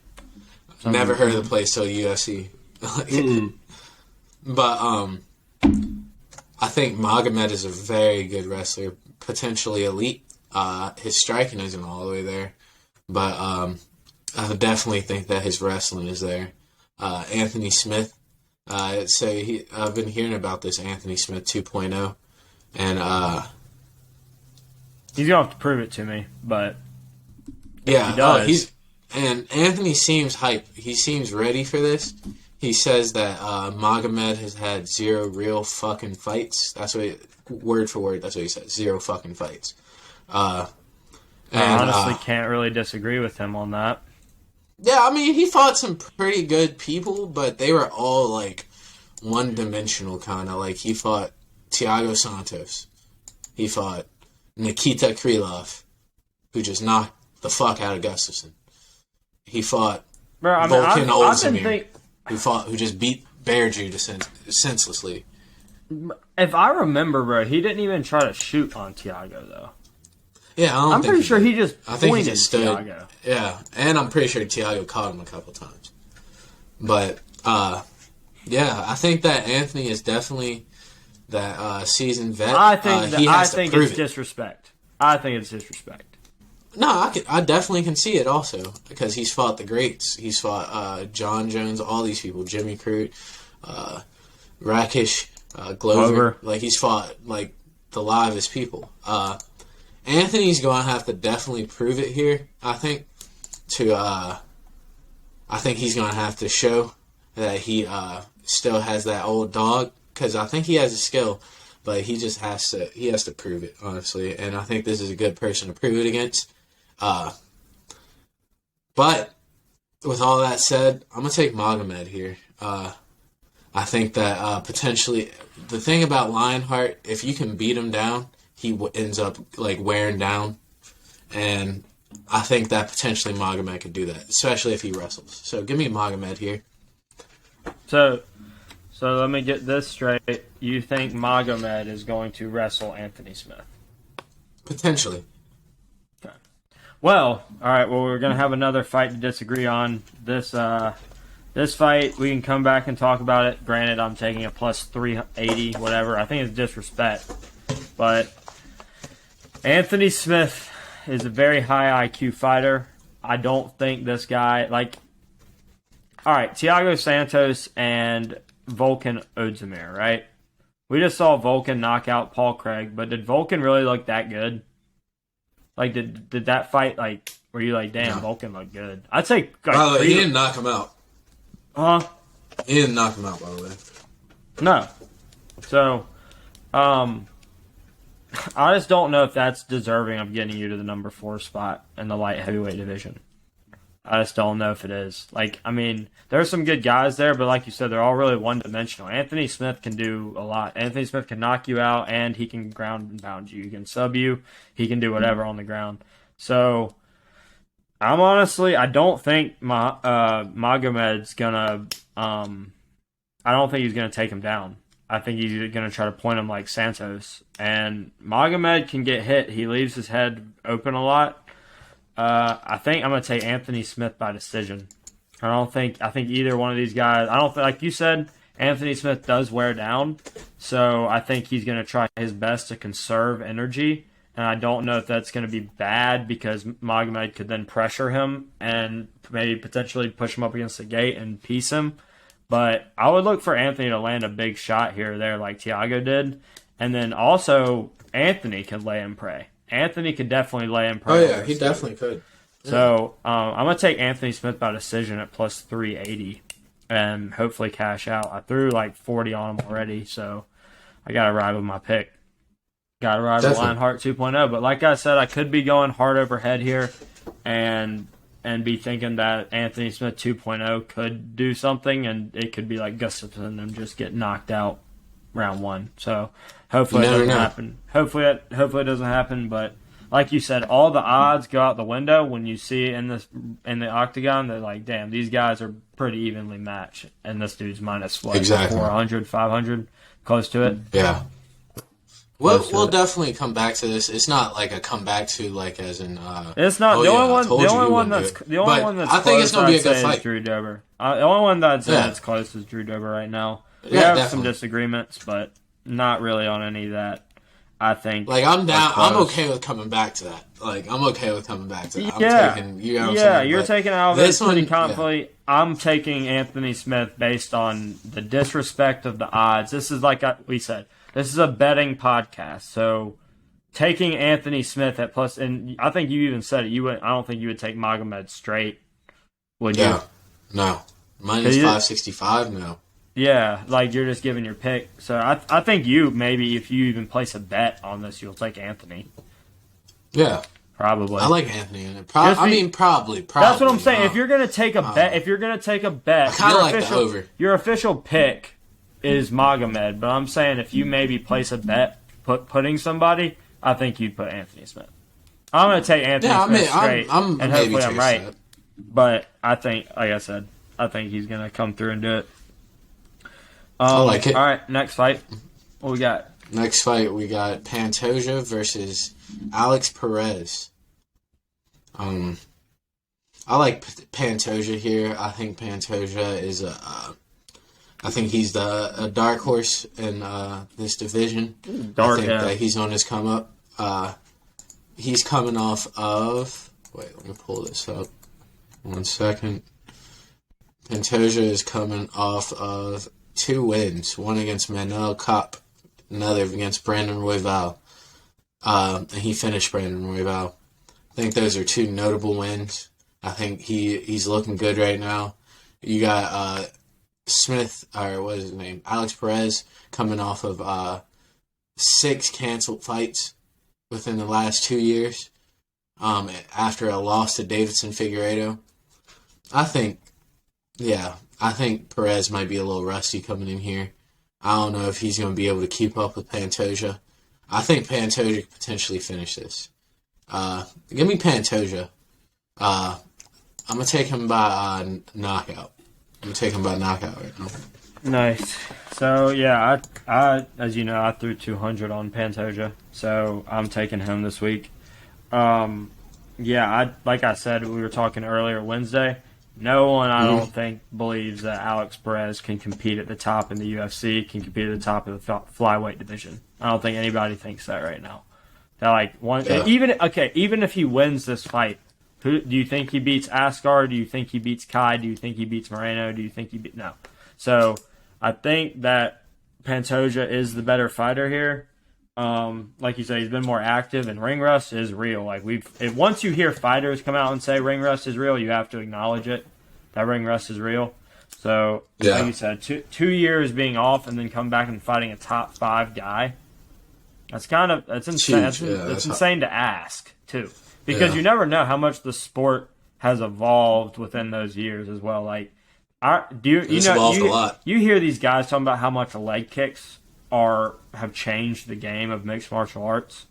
Never heard of the place till UFC. But I think Magomed is a very good wrestler, potentially elite. His striking isn't all the way there, but I definitely think that his wrestling is there. Anthony Smith, I've been hearing about this Anthony Smith 2.0, and he's gonna have to prove it to me, but yeah, he does. And Anthony seems hype. He seems ready for this. He says that Magomed has had 0 real fucking fights. That's what word for word. That's what he said. 0 fucking fights. I honestly can't really disagree with him on that. Yeah, I mean, he fought some pretty good people, but they were all, like, one-dimensional kind of. Like, he fought Thiago Santos. He fought Nikita Krylov, who just knocked the fuck out of Gustafsson. He fought Volkan Ozdemir, who just beat Berju senselessly. If I remember, bro, he didn't even try to shoot on Thiago, though. Yeah, I'm pretty sure he just pointed stood. Thiago. Yeah, and I'm pretty sure Thiago caught him a couple times. But, yeah, I think that Anthony is definitely that seasoned vet. I think it's disrespect. I think it's disrespect. No, I definitely can see it also, because he's fought the greats. He's fought John Jones, all these people, Jimmy Crute, Rakish, Glover. Like, he's fought, like, the livest people. Anthony's going to have to definitely prove it here, I think. I think he's going to have to show that he still has that old dog, because I think he has a skill. but he just has to prove it, honestly. And I think this is a good person to prove it against. But with all that said, I'm gonna take Magomed here. I think that potentially the thing about Lionheart, if you can beat him down, he ends up like wearing down, and I think that potentially Magomed could do that, especially if he wrestles. So give me Magomed here. So let me get this straight. You think Magomed is going to wrestle Anthony Smith? Potentially. Okay. Well, all right. Well, we're gonna have another fight to disagree on. This fight, we can come back and talk about it. Granted, I'm taking a plus 380, whatever. I think it's disrespect. But Anthony Smith is a very high IQ fighter. I don't think this guy, all right, Thiago Santos and Volkan Ozdemir, right? We just saw Volkan knock out Paul Craig, but did Volkan really look that good? Like, did that fight, were you like, damn, no. Volkan looked good? I'd say, he didn't knock him out. Huh? He didn't knock him out, by the way. No. So, I just don't know if that's deserving of getting you to the number 4 spot in the light heavyweight division. I just don't know if it is. There's some good guys there, but like you said, they're all really one-dimensional. Anthony Smith can do a lot. Anthony Smith can knock you out, and he can ground and pound you. He can sub you. He can do whatever on the ground. So, I don't think Magomed's gonna. I don't think he's gonna take him down. I think he's gonna try to point him like Santos. And Magomed can get hit. He leaves his head open a lot. I think I'm gonna take Anthony Smith by decision. I think either one of these guys. I don't think, like you said, Anthony Smith does wear down. So I think he's gonna try his best to conserve energy. And I don't know if that's going to be bad because Magomed could then pressure him and maybe potentially push him up against the gate and piece him. But I would look for Anthony to land a big shot here or there like Thiago did. And then also Anthony could lay and pray. Anthony could definitely lay and pray. Oh, yeah, he definitely could. Yeah. So I'm going to take Anthony Smith by decision at plus 380 and hopefully cash out. I threw 40 on him already, so I got to ride with my pick. Got to ride with Lionheart 2.0. But like I said, I could be going heart over head here and be thinking that Anthony Smith 2.0 could do something, and it could be like Gustafsson and just get knocked out round 1. So hopefully it doesn't happen. Hopefully it doesn't happen. But like you said, all the odds go out the window when you see it in the octagon. They're like, damn, these guys are pretty evenly matched, and this dude's minus 400, 500, close to it. Yeah. We'll definitely come back to this. It's not like a comeback to as in. It's not the only one that's I think it's gonna be a good fight. Drew Dober. The only one that's close is Drew Dober right now. We have some disagreements, but not really on any of that. I think I'm down. I'm okay with coming back to that. I'm okay with coming back to that. You're taking Alves pretty confidently. Yeah. I'm taking Anthony Smith based on the disrespect of the odds. This is we said. This is a betting podcast, so taking Anthony Smith at plus, and I think you even said it. I don't think you would take Magomed straight, would you? No. Minus 565, no. Yeah, you're just giving your pick. So I think maybe if you even place a bet on this, you'll take Anthony. Yeah. Probably. I like Anthony in it. Probably. That's what I'm saying. If you're gonna take a bet, I kind of like the over. Your official pick is Magomed, but I'm saying if you maybe place a bet putting somebody, I think you'd put Anthony Smith. I'm going to take Anthony Smith straight, and hopefully I'm right. That. But I think, like I said, I think he's going to come through and do it. I like it. All right, next fight. What we got? Next fight, we got Pantoja versus Alex Perez. I like Pantoja here. I think Pantoja is I think he's a dark horse in this division. I think that he's on his come up. He's coming off of... Wait, let me pull this up. 1 second. Pantoja is coming off of 2 wins. One against Manuel Kopp, another against Brandon Royval. And he finished Brandon Royval. I think those are 2 notable wins. I think he's looking good right now. You got... Smith, or what is his name? Alex Perez coming off of 6 canceled fights within the last 2 years. After a loss to Davidson Figueiredo, I think Perez might be a little rusty coming in here. I don't know if he's going to be able to keep up with Pantoja. I think Pantoja could potentially finish this. Give me Pantoja. I'm going to take him by knockout. Right now. Nice. So, yeah, I as you know, I threw 200 on Pantoja, so I'm taking him this week. Like I said, we were talking earlier Wednesday. No one, I don't think, believes that Alex Perez can compete at the top in the UFC, can compete at the top of the flyweight division. I don't think anybody thinks that right now. That even if he wins this fight, who do you think he beats? Askar? Do you think he beats Kai? Do you think he beats Moreno? Do you think he beats no? So I think that Pantoja is the better fighter here. Like you said, he's been more active, and ring rust is real. Once you hear fighters come out and say ring rust is real, you have to acknowledge it. That ring rust is real. So, like you said, 2 years being off and then come back and fighting a top 5 guy. That's insane. That's insane to ask too, because you never know how much the sport has evolved within those years as well. Like, evolved a lot. You hear these guys talking about how much leg kicks have changed the game of mixed martial arts.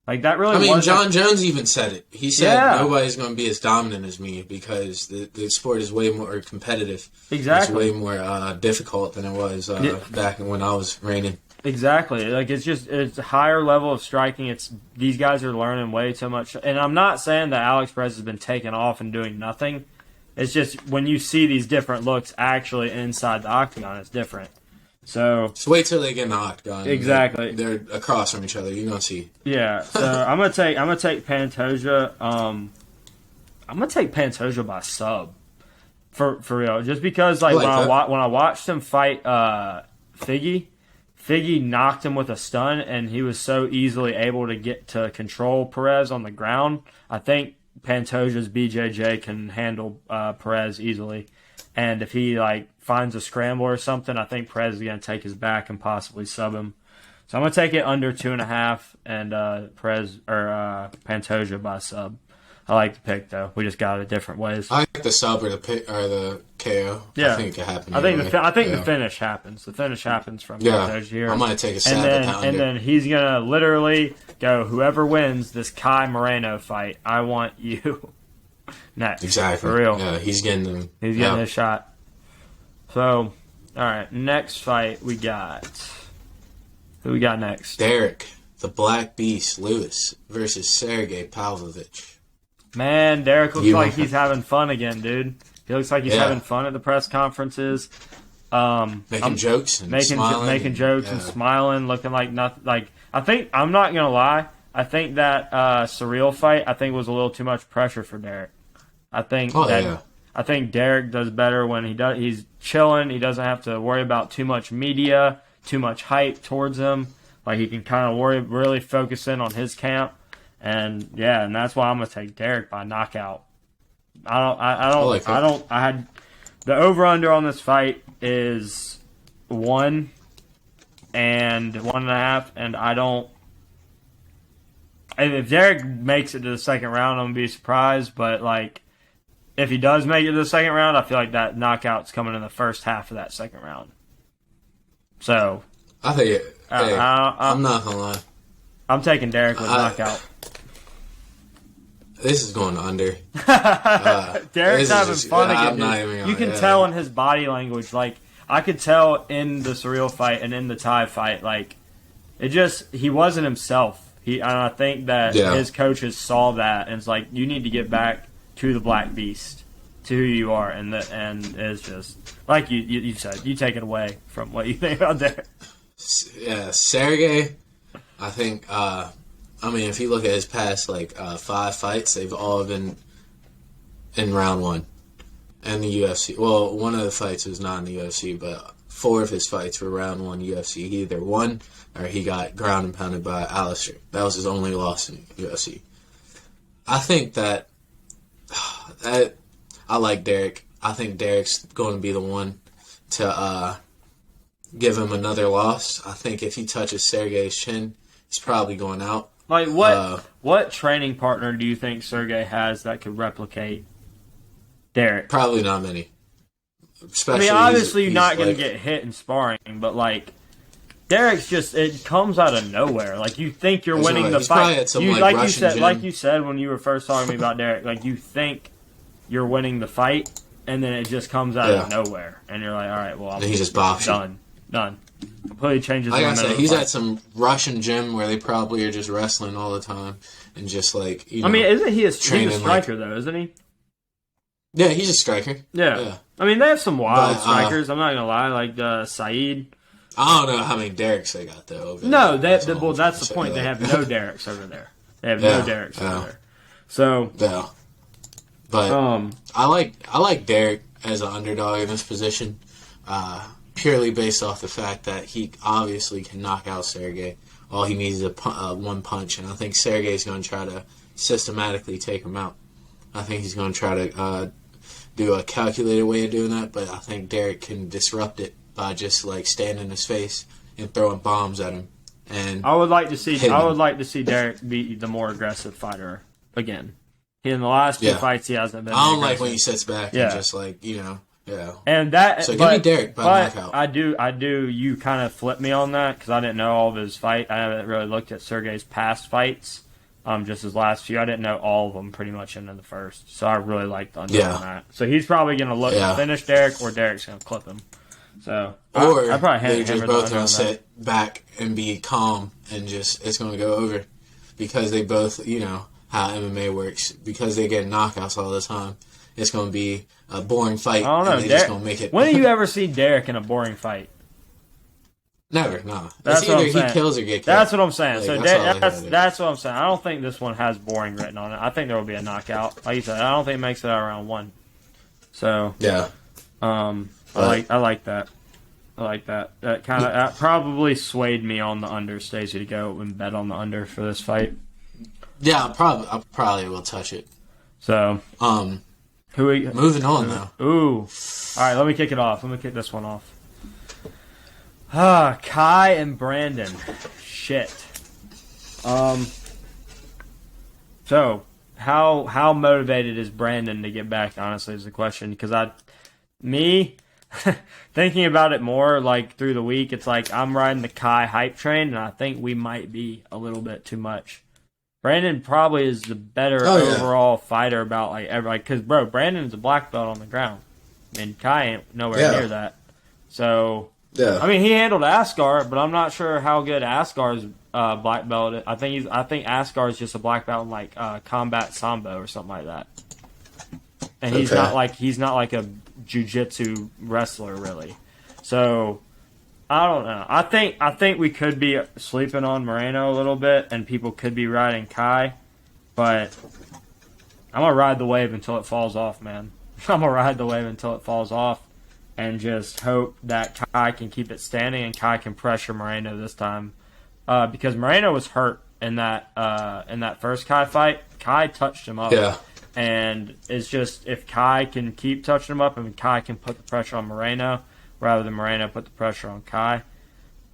Like that really. I mean, John Jones even said it. He said nobody's going to be as dominant as me because the sport is way more competitive. Exactly, it's way more difficult than it was back when I was reigning. Exactly. Like it's a higher level of striking. These guys are learning way too much. And I'm not saying that Alex Perez has been taken off and doing nothing. It's just when you see these different looks actually inside the octagon, it's different. So just wait till they get in the octagon. Exactly. They're across from each other. You're gonna see. Yeah. So I'm gonna take Pantoja. I'm gonna take Pantoja by sub for real. Just because when I watched him fight Figgy knocked him with a stun, and he was so easily able to get to control Perez on the ground. I think Pantoja's BJJ can handle Perez easily. And if he finds a scramble or something, I think Perez is going to take his back and possibly sub him. So I'm going to take it under 2.5 and Pantoja by sub. I like the pick though. We just got it different ways. I like the sub or the KO. Yeah, I think it could happen. I think the finish happens. The finish happens from Pantoja here. I'm going to take a stab at Hamdy. And then he's going to literally go, whoever wins this Kai Moreno fight, I want you. Next. Exactly. For real. Yeah, he's getting them. He's getting his shot. So, all right. Next fight we got. Who we got next? Derrick, the Black Beast, Lewis versus Sergei Pavlovich. Man, Derrick looks like he's having fun again, dude. He looks like he's having fun at the press conferences. Making jokes and smiling. Making jokes and smiling, looking like nothing. Like I'm not gonna lie. I think that Surreal fight was a little too much pressure for Derrick. I think Derrick does better when he's chilling. He doesn't have to worry about too much media, too much hype towards him. Like he can kind of really focus in on his camp, and that's why I'm gonna take Derrick by knockout. The over under on this fight is 1 and 1.5, and I don't. If Derrick makes it to the second round, I'm gonna be surprised. But if he does make it to the second round, I feel like that knockout's coming in the first half of that second round. So I think I'm not gonna lie. I'm taking Derrick with knockout. This is going under. Derrick's having fun again. You can tell in his body language. I could tell in the Surreal fight and in the Thai fight. He wasn't himself. And I think that his coaches saw that and it's you need to get back to the Black Beast, to who you are, and it's just like you said, you take it away from what you think about Derrick. Yeah, Sergei. I think. If you look at his past 5 fights, they've all been in round 1 in the UFC. Well, one of the fights was not in the UFC, but 4 of his fights were round 1 UFC. He either won or he got ground and pounded by Alistair. That was his only loss in UFC. I think that I like Derrick. I think Derrick's going to be the one to give him another loss. I think if he touches Sergei's chin, he's probably going out. Like, what training partner do you think Sergei has that could replicate Derrick? Probably not many. Especially obviously you're not going to get hit in sparring, but, like, Derrick's just, it comes out of nowhere. Like, you think you're winning the fight. Like you said when you were first talking to me about Derrick, like, you think you're winning the fight, and then it just comes out of nowhere. And you're like, all right, well, he just bops done. Completely changes. Like I said, he's at some Russian gym where they probably are just wrestling all the time and just like I mean, isn't he a striker though? Isn't he? Yeah, he's a striker. Yeah. I mean, they have some wild strikers. I'm not gonna lie, like Saeed. I don't know how many Derricks they got though. That's the point. They have no Derricks over there. They have no Derricks over there. So but I like Derrick as an underdog in this position. Purely based off the fact that he obviously can knock out Sergei. All he needs is one punch, and I think Sergei's going to try to systematically take him out. I think he's going to try to do a calculated way of doing that, but I think Derrick can disrupt it by just like standing in his face and throwing bombs at him. And I would like to see Derrick be the more aggressive fighter again. In the last two fights, he hasn't been. I don't like when he sits back and just like Yeah. And that, so give me Derrick by knockout. I do. You kind of flipped me on that because I didn't know all of his fight. I haven't really looked at Sergei's past fights, just his last few. I didn't know all of them pretty much into the first. So I really liked the under on that. So he's probably going to look to finish Derrick, or Derrick's going to clip him. So or I probably they're just both going to sit back and be calm and just it's going to go over because they both how MMA works because they get knockouts all the time. It's going to be a boring fight. I don't know. And they're just going to make it. When do you ever see Derrick in a boring fight? Never, no. That's it's either what I'm he kills or get killed. That's what I'm saying. Like, so that's what I'm saying. I don't think this one has boring written on it. I think there will be a knockout. Like you said, I don't think it makes it out round one. So yeah, I like that. I like that. That probably swayed me on the under. Stacey to go and bet on the under for this fight. Yeah, I probably will touch it. So moving on now. Ooh. All right, let me kick it off. Let me kick this one off. Kai and Brandon. Shit. So, how motivated is Brandon to get back, honestly, is the question. Because thinking about it more, like, through the week, it's like I'm riding the Kai hype train, and I think we might be a little bit too much. Brandon probably is the better overall fighter about because Brandon's a black belt on the ground, and Kai ain't nowhere near that. So I mean, he handled Askar, but I'm not sure how good Askar's black belt is. I think Askar is just a black belt in like combat sambo or something like that, and he's not like a jiu-jitsu wrestler really. So I don't know. I think we could be sleeping on Moreno a little bit, and people could be riding Kai, but I'm gonna ride the wave until it falls off, man. I'm gonna ride the wave until it falls off, and just hope that Kai can keep it standing and Kai can pressure Moreno this time, because Moreno was hurt in that first Kai fight. Kai touched him up, and it's just if Kai can keep touching him up and Kai can put the pressure on Moreno, rather than Moreno put the pressure on Kai.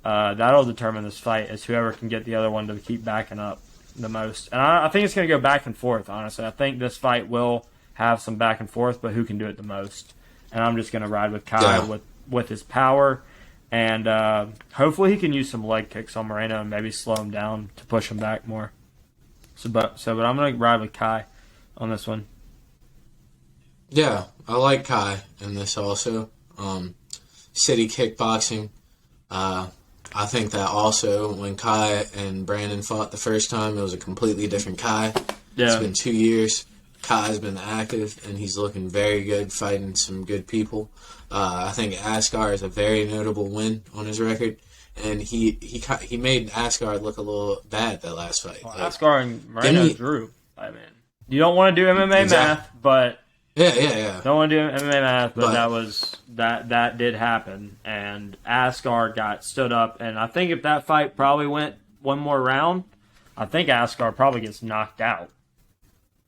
That'll determine this fight, is whoever can get the other one to keep backing up the most. And I think it's going to go back and forth, honestly. I think this fight will have some back and forth, but who can do it the most? And I'm just going to ride with Kai with his power. And hopefully he can use some leg kicks on Moreno and maybe slow him down to push him back more. But I'm going to ride with Kai on this one. Yeah, I like Kai in this also. City kickboxing. I think that also when Kai and Brandon fought the first time, it was a completely different Kai. Yeah. It's been 2 years. Kai's been active, and he's looking very good, fighting some good people. I think Askar is a very notable win on his record, and he made Askar look a little bad that last fight. Well, Askar and Moreno drew. I mean, you don't want to do MMA math, but don't want to do MMA math, but that did happen, and Askar got stood up, and I think if that fight probably went one more round, I think Askar probably gets knocked out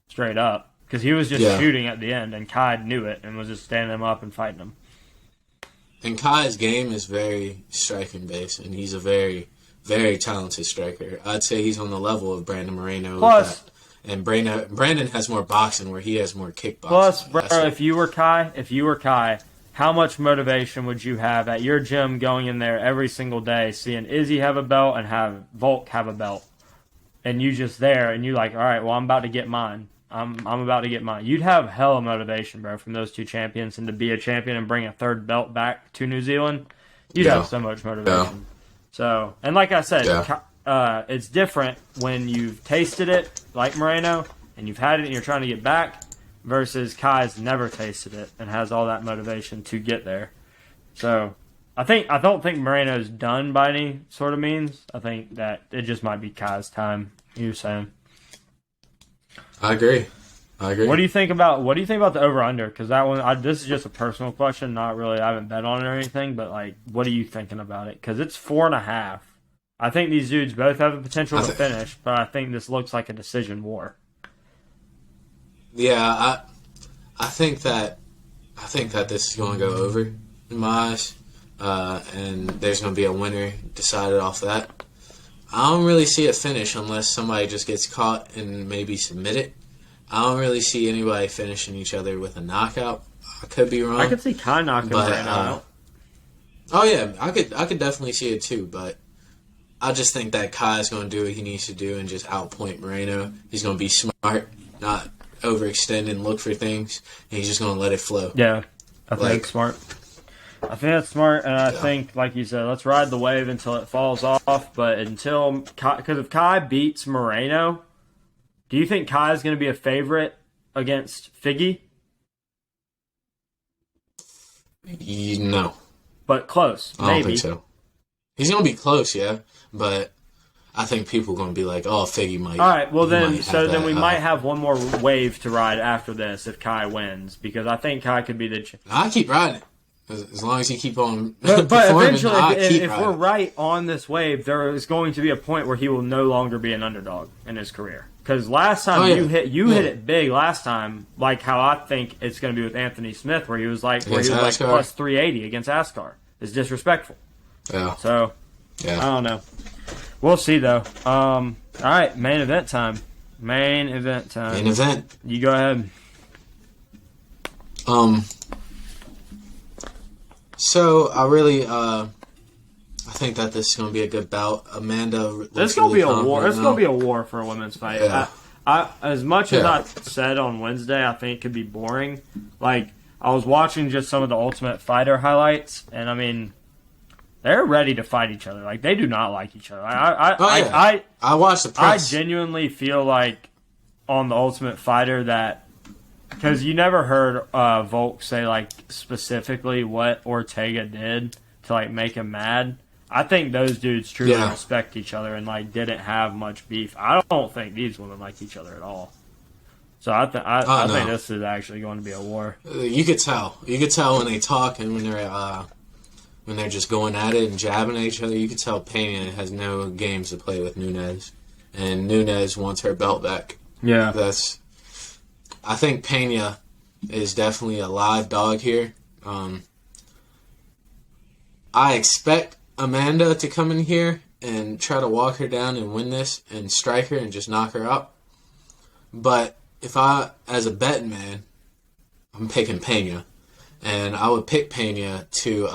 straight up because he was just shooting at the end, and Kai knew it and was just standing him up and fighting him. And Kai's game is very striking based, and he's a very, very talented striker. I'd say he's on the level of Brandon Moreno. Plus, and Brandon has more boxing, where he has more kickboxing. Plus, bro, if you were Kai, how much motivation would you have at your gym going in there every single day, seeing Izzy have a belt and have Volk have a belt, and you just there and you like, all right, well, I'm about to get mine. I'm about to get mine. You'd have hella motivation, bro, from those two champions, and to be a champion and bring a third belt back to New Zealand, you'd have so much motivation. Yeah. So, and like I said, it's different when you've tasted it, like Moreno, and you've had it and you're trying to get back, versus Kai's never tasted it and has all that motivation to get there. So, I don't think Moreno's done by any sort of means. I think that it just might be Kai's time. You were saying. I agree. What do you think about the over under? Because that one, this is just a personal question, not really. I haven't bet on it or anything, but like, what are you thinking about it? Because it's 4.5. I think these dudes both have the potential to finish, but I think this looks like a decision war. Yeah, I think that this is going to go over in my eyes, and there's going to be a winner decided off that. I don't really see a finish unless somebody just gets caught and maybe submit it. I don't really see anybody finishing each other with a knockout. I could be wrong. I could see Kai knocking Moreno out. Oh yeah, I could definitely see it too, but I just think that Kai is going to do what he needs to do and just outpoint Moreno. He's going to be smart, not overextend and look for things, and he's just going to let it flow. Yeah, I think it's smart. I think that's smart, and I think, like you said, let's ride the wave until it falls off. But because if Kai beats Moreno, do you think Kai is going to be a favorite against Figgy? No. But close, maybe. I don't think so. He's going to be close, yeah, but I think people are going to be like, oh, Figgy might. All right, well then we might have one more wave to ride after this if Kai wins, because I think Kai could be the... I keep riding. As long as you keep on but eventually, if we're right on this wave, there is going to be a point where he will no longer be an underdog in his career. Because last time you hit it big last time, like how I think it's going to be with Anthony Smith, where he was like plus 380 against Askar. It's disrespectful. Yeah. So I don't know. We'll see though. All right, main event time. Main event. You go ahead. So I really, I think that this is going to be a good bout. Amanda, this is going to be a war. It's going to be a war for a women's fight. Yeah. I as much as I said on Wednesday, I think it could be boring. Like I was watching just some of the Ultimate Fighter highlights, and I mean, they're ready to fight each other. Like they do not like each other. I watched the press. I genuinely feel like on the Ultimate Fighter that. Because you never heard Volk say, like, specifically what Ortega did to, like, make him mad. I think those dudes truly respect each other and, like, didn't have much beef. I don't think these women like each other at all. So I think this is actually going to be a war. You could tell. You could tell when they talk and when they're just going at it and jabbing at each other. You could tell Pena has no games to play with Nunes. And Nunes wants her belt back. Yeah. I think Pena is definitely a live dog here. I expect Amanda to come in here and try to walk her down and win this and strike her and just knock her out. But if as a betting man, I'm picking Pena. And I would pick Pena to,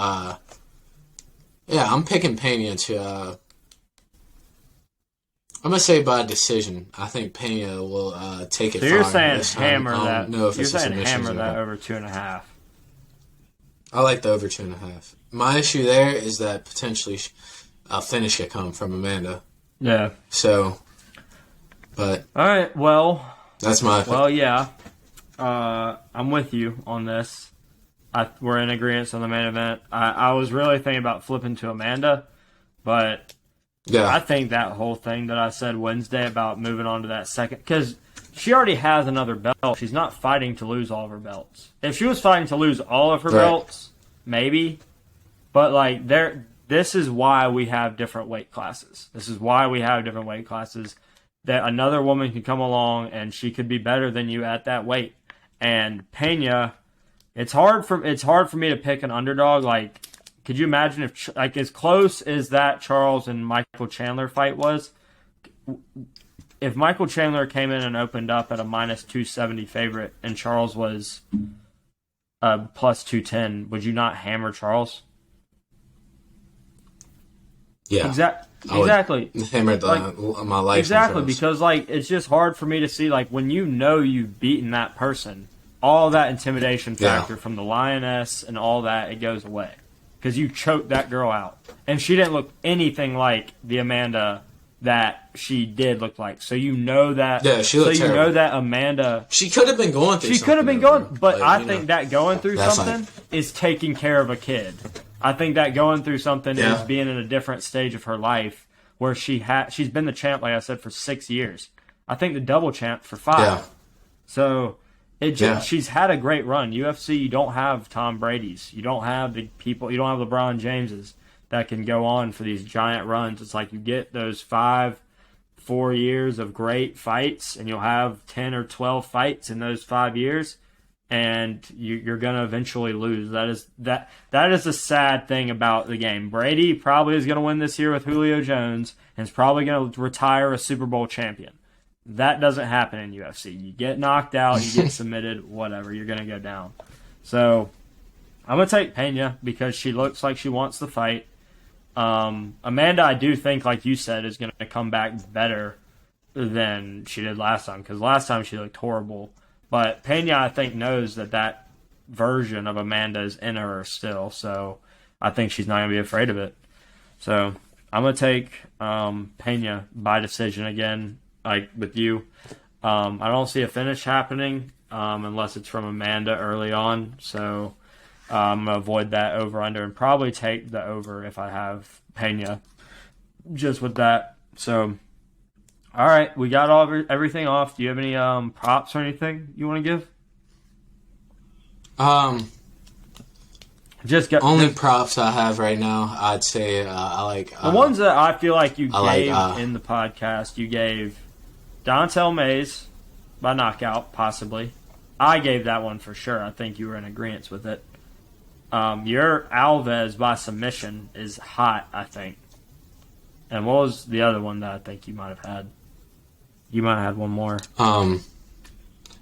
I'm picking Pena to, I'm going to say by decision. I think Pena will take it far. So you're saying hammer that. You're saying hammer that over 2.5. I like the over 2.5. My issue there is that potentially a finish could come from Amanda. Yeah. So, but. All right, well. That's my. Well, yeah. I'm with you on this. We're in agreement on the main event. I was really thinking about flipping to Amanda, but. Yeah. I think that whole thing that I said Wednesday about moving on to that second, because she already has another belt. She's not fighting to lose all of her belts. If she was fighting to lose all of her belts, maybe. But like this is why we have different weight classes. That another woman can come along and she could be better than you at that weight. And Pena, it's hard for me to pick an underdog. Like could you imagine if, like, as close as that Charles and Michael Chandler fight was, if Michael Chandler came in and opened up at a minus 270 favorite and Charles was plus 210, would you not hammer Charles? Yeah. Exactly. Hammer my life. Exactly, because like it's just hard for me to see, like, when you know you've beaten that person, all that intimidation factor from the lioness and all that, it goes away because you choked that girl out, and she didn't look anything like the Amanda that she did look like. So you know that. Yeah, she looked terrible. You know that Amanda. She could have been going through. She could have been going, but like, I think that going through something is taking care of a kid. I think that going through something is being in a different stage of her life where she's been the champ, like I said, for 6 years. I think the double champ for 5. Yeah. So she's had a great run. UFC, you don't have Tom Brady's. You don't have the people. You don't have LeBron James's that can go on for these giant runs. It's like you get those 4 years of great fights, and you'll have 10 or 12 fights in those 5 years. And you're going to eventually lose. That is the sad thing about the game. Brady probably is going to win this year with Julio Jones and is probably going to retire a Super Bowl champion. That doesn't happen in UFC. You get knocked out, you get submitted, whatever. You're going to go down. So I'm going to take Pena because she looks like she wants the fight. Amanda, I do think, like you said, is going to come back better than she did last time because last time she looked horrible. But Pena, I think, knows that version of Amanda is in her still, so I think she's not going to be afraid of it. So I'm going to take Pena by decision again, like with you. I don't see a finish happening unless it's from Amanda early on, so I'm going to avoid that over-under and probably take the over if I have Pena just with that. So... all right, we got everything off. Do you have any props or anything you want to give? Props I have right now, I'd say I like... the ones that I feel like you gave in the podcast, you gave Dontel Mays by knockout, possibly. I gave that one for sure. I think you were in agreement with it. Your Alves by submission is hot, I think. And what was the other one that I think you might have had? You might have had one more. I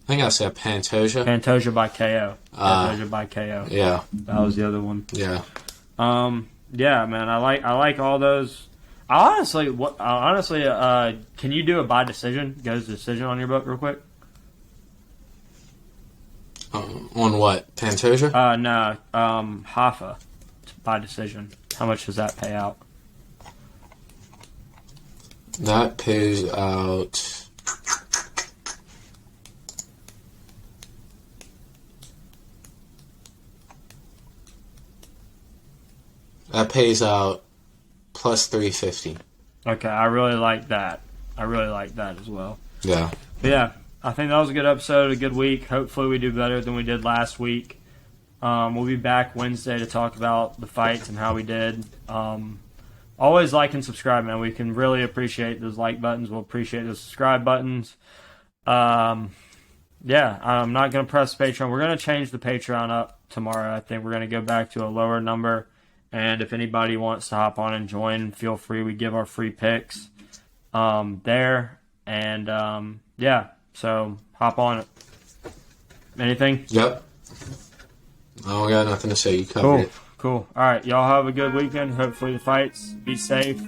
think I said Pantoja. Pantoja by KO. Pantoja by KO. Yeah. That was the other one. Yeah. Yeah, man. I like all those. Honestly, can you do a by decision? Goes decision on your book real quick. On what? Pantoja? No. Rafa by decision. How much does that pay out? That pays out... that pays out plus 350. Okay, I really like that. I really like that as well. Yeah. But yeah, I think that was a good episode, a good week. Hopefully we do better than we did last week. We'll be back Wednesday to talk about the fights and how we did. Always like and subscribe, man. We can really appreciate those like buttons. We'll appreciate those subscribe buttons. Yeah, I'm not going to press Patreon. We're going to change the Patreon up tomorrow. I think we're going to go back to a lower number. And if anybody wants to hop on and join, feel free. We give our free picks there. And, yeah, so hop on it. Anything? Yep. I don't got nothing to say. You covered it. Cool. All right. Y'all have a good weekend. Hopefully the fights. Be safe.